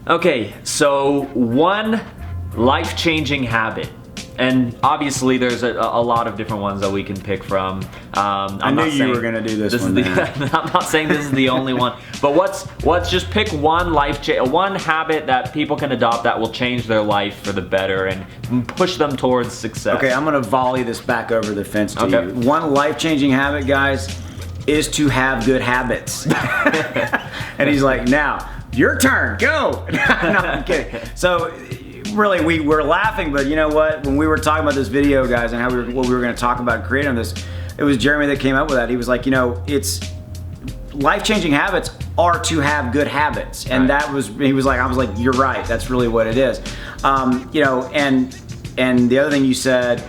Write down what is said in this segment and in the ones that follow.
Okay, so one life-changing habit. And obviously there's a lot of different ones that we can pick from. I knew you were going to do this one. I'm not saying this is the only one, but let's just pick one one habit that people can adopt that will change their life for the better and push them towards success. Okay, I'm going to volley this back over the fence to you. One life-changing habit, guys, is to have good habits. And he's like, now, your turn, go. No, I'm kidding. So, really, we were laughing, but you know what? When we were talking about this video, guys, and what we were going to talk about creating this, it was Jeremy that came up with that. He was like, it's life-changing habits are to have good habits, and I was like, you're right. That's really what it is. And the other thing you said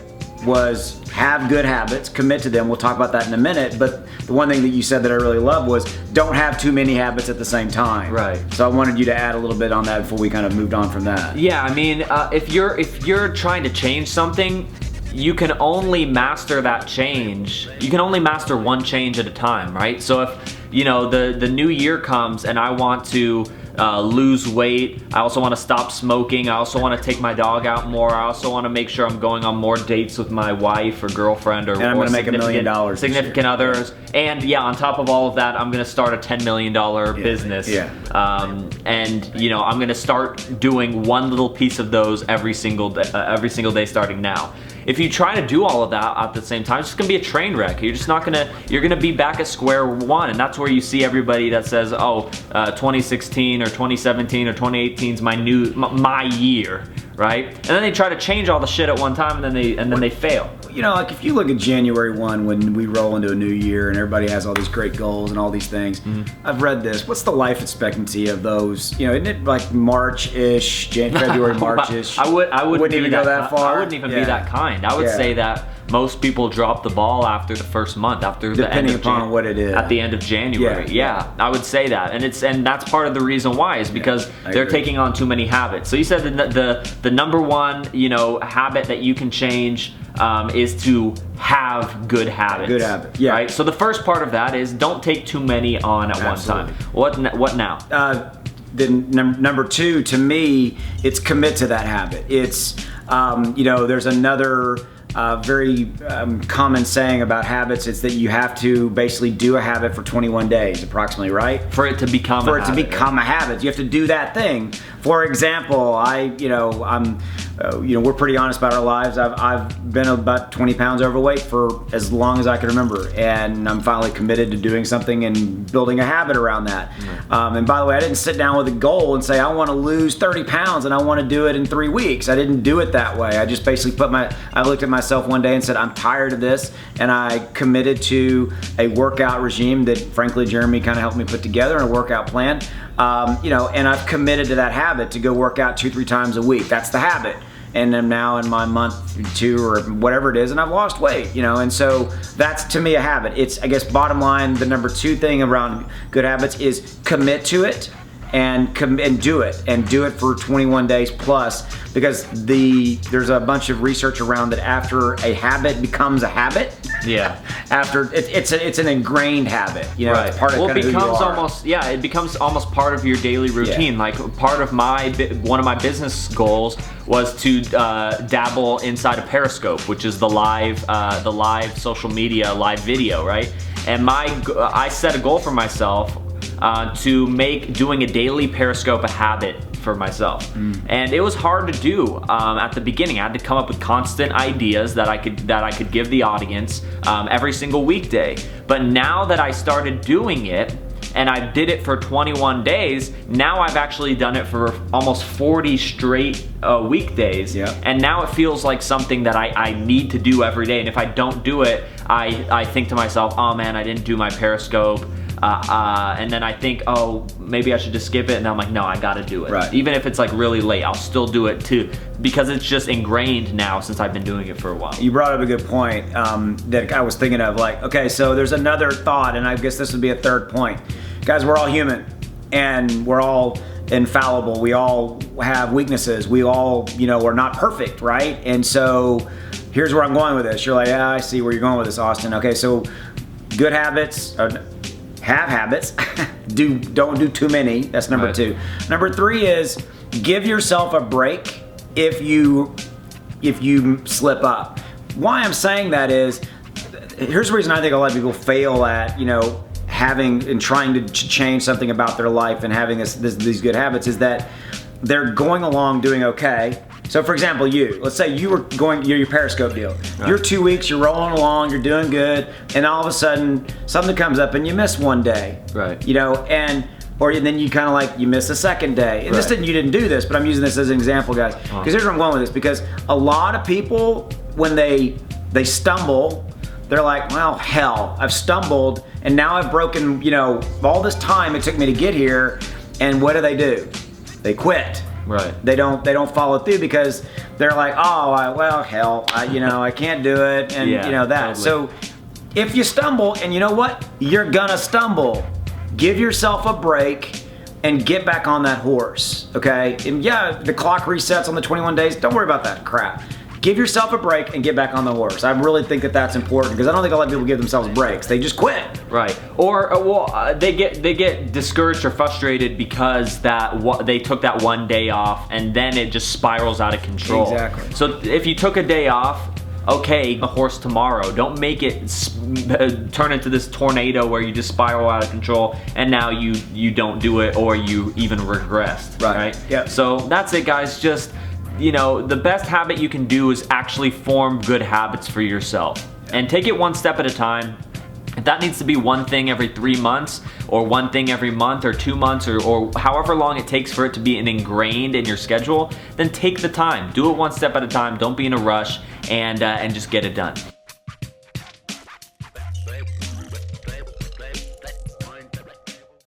was have good habits, commit to them. We'll talk about that in a minute. But the one thing that you said that I really love was don't have too many habits at the same time. Right. So I wanted you to add a little bit on that before we kind of moved on from that. Yeah, I mean, if you're trying to change something, you can only master that change. You can only master one change at a time, right? So if the new year comes and I want to lose weight, I also want to stop smoking, I also want to take my dog out more, I also want to make sure I'm going on more dates with my wife or girlfriend or I'm going to make $1 million significant others, and yeah, on top of all of that, I'm going to start a $10 million business. And I'm going to start doing one little piece of those every single day starting now. If you try to do all of that at the same time, it's just gonna be a train wreck. You're gonna be back at square one, and that's where you see everybody that says, oh, 2016 or 2017 or 2018 is my year, right? And then they try to change all the shit at one time, and then they fail. Like if you look at January 1 when we roll into a new year and everybody has all these great goals and all these things, I've read this. What's the life expectancy of those? Isn't it like March-ish, February, March-ish? I wouldn't even go that far. I wouldn't even be that kind. I would say that most people drop the ball after the first month, after the end of upon what it is. At the end of January. Yeah, I would say that, and that's part of the reason why is because they're taking on too many habits. So you said the number one habit that you can change is to have good habits. Good habit. Yeah. Right. So the first part of that is don't take too many on at one time. What now? Then number two, to me, it's commit to that habit. It's there's another very common saying about habits. It's that you have to basically do a habit for 21 days approximately, right? For it to become a habit. You have to do that thing. For example, we're pretty honest about our lives. I've been about 20 pounds overweight for as long as I can remember, and I'm finally committed to doing something and building a habit around that. And by the way, I didn't sit down with a goal and say I want to lose 30 pounds and I want to do it in 3 weeks. I didn't do it that way. I just basically I looked at myself one day and said I'm tired of this, and I committed to a workout regime that frankly Jeremy kind of helped me put together, and a workout plan. And I've committed to that habit to go work out 2-3 times a week. That's the habit. And I'm now in my month 2 or whatever it is, and I've lost weight, and so that's to me a habit. It's, I guess, bottom line, the number 2 thing around good habits is commit to it and do it for 21 days plus, because there's a bunch of research around that after a habit becomes a habit. Yeah. After it's an ingrained habit, right. It's part of it becomes almost part of your daily routine. Like part of one of my business goals was to dabble inside of Periscope, which is the live social media, live video, right? And I set a goal for myself to make doing a daily Periscope a habit for myself. And it was hard to do at the beginning. I had to come up with constant ideas that I could give the audience every single weekday. But now that I started doing it, and I did it for 21 days, now I've actually done it for almost 40 straight weekdays. Yeah. And now it feels like something that I need to do every day. And if I don't do it, I think to myself, oh man, I didn't do my Periscope. And then I think, oh, maybe I should just skip it. And I'm like, no, I gotta do it. Right. Even if it's like really late, I'll still do it too, because it's just ingrained now since I've been doing it for a while. You brought up a good point that I was thinking of. Like, okay, so there's another thought, and I guess this would be a third point. Guys, we're all human, and we're all infallible. We all have weaknesses. We all, are not perfect, right? And so here's where I'm going with this. You're like, yeah, I see where you're going with this, Austin. Okay, so good habits, have habits. Don't do too many. That's number Right. 2. Number 3 is give yourself a break if you slip up. Why I'm saying that is, here's the reason I think a lot of people fail at, having and trying to change something about their life and having these good habits, is that they're going along doing okay. So for example, let's say you were going your Periscope deal. Right. You're 2 weeks, you're rolling along, you're doing good, and all of a sudden something comes up and you miss one day. Right. Or then you kind of like, you miss a second day. And Right. you didn't do this, but I'm using this as an example, guys. Because here's where I'm going with this. Because a lot of people, when they stumble, they're like, well, hell, I've stumbled, and now I've broken, all this time it took me to get here, and what do? They quit. Right. They don't follow through because they're like, well, hell, I can't do it, and Yeah, that. totally. So if you stumble, and you know what, you're gonna stumble, give yourself a break and get back on that horse, okay? And yeah, the clock resets on the 21 days. Don't worry about that crap. Give yourself a break and get back on the horse. I really think that that's important because I don't think a lot of people give themselves breaks. They just quit. Right. Or they get discouraged or frustrated because they took that one day off, and then it just spirals out of control. Exactly. So if you took a day off, okay, the horse tomorrow. Don't make it turn into this tornado where you just spiral out of control, and now you don't do it, or you even regressed. Right. Yeah. So that's it, guys. Just the best habit you can do is actually form good habits for yourself, and take it one step at a time. If that needs to be one thing every 3 months, or one thing every month or 2 months, or however long it takes for it to be ingrained in your schedule, then take the time. Do it one step at a time. Don't be in a rush, and just get it done.